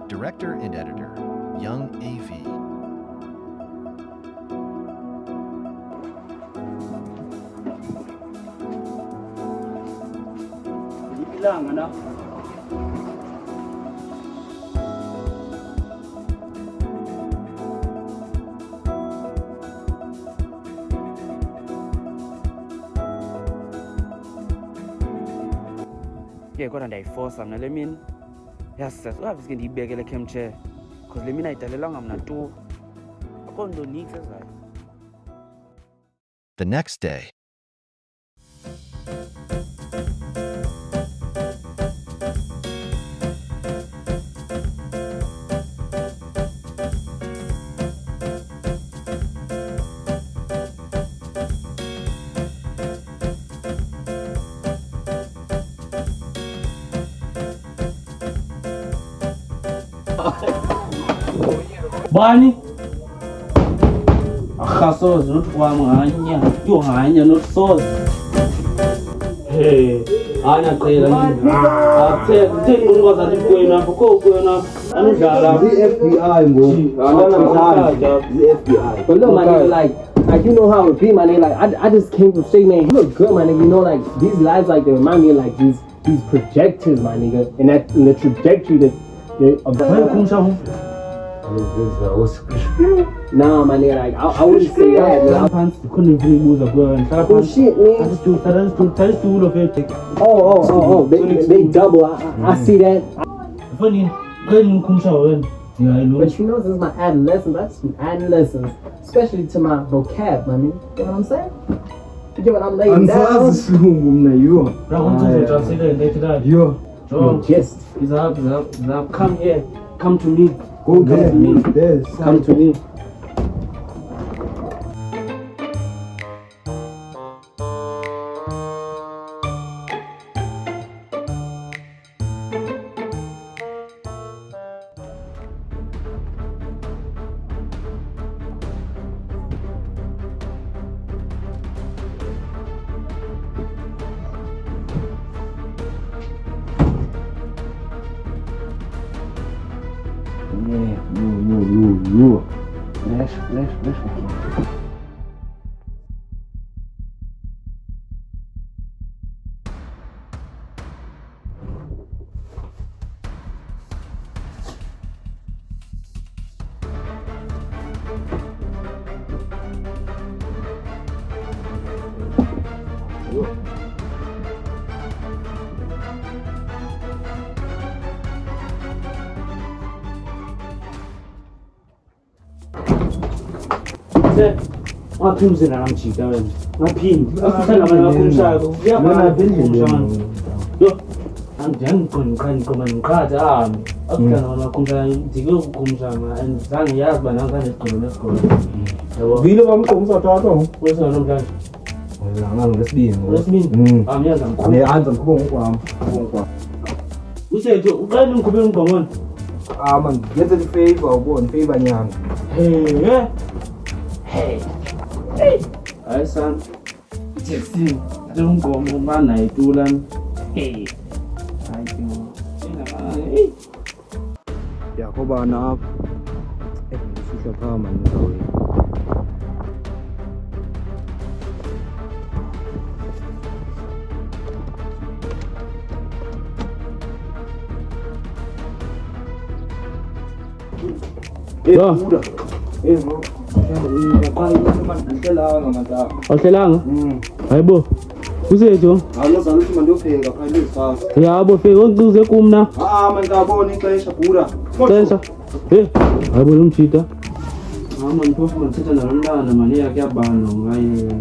Director and Editor, Young AV. Lang, anak. Yeah, kodwa ndiyayiforsa mna le mini yasisa uyaviske ndiyibekele cam chair because le mini ayidalelanga mna tu akho nto nix ezayo. The next day. Bani? Akhasoze not kwamnganya, yohanya not soze. Hey, ana cela ni. Athe ngoza likwena akho kwena anudlala FBI ngoku. The FBI. But look, my nigga, like you know how it be, my nigga. Like I just came from straight, man. You look good, my nigga. You know, like these lights, like they remind me of like these projectors, my nigga, and the trajectory that of. Nah, my nigga, like I wouldn't say that. Pants couldn't really move the girl and Oh shit, man. Oh, they double. I see that. Funny, couldn't come shower. Yeah, I know. But you know, this is my adolescence. That's some adolescence, especially to my vocab, man. You know what I'm saying? You get what I'm laying down? Yo, Just he's up. Come here. Come to me. Go there. There's Come to me. you. Flash. Waphimze namjika wena. Waphinde. Afutha nabana bakumshako. Uyabona benjani? Yo. Angiqonqani ngiqhatha ami. Afutha nabana bakumshako. Ndike ukukumshaka and zange yazi bana ngane sigqono nesigqono. Yabo. Vile bamqomisa tato. Kwesa namhlanje. Langa ngesibini. Lesibini. Amiyaza mkhulu. Aneyanza mkhulu ngokwami. Usethu uqale ngikhuphe ngibongona. Man, yenze ifavor ubone favor nyanga. Hey. Hayi son. Taxi. Ngomgomo mana itula. Hey. Hayi. Yakoba na apha. Sisho phama ngizawe. Buda. Bro. Awuhlelanga? Hayibo. Usethu? Awuzama ukuthi mandiyofika phakathi sasa. Yabo fika oncuze kumna. Mandabona ixesha Buda. Xesha. Hayibo lo mjida. Mama ngiphofu ngithetha nalomntana manje yakuyabana ngaye.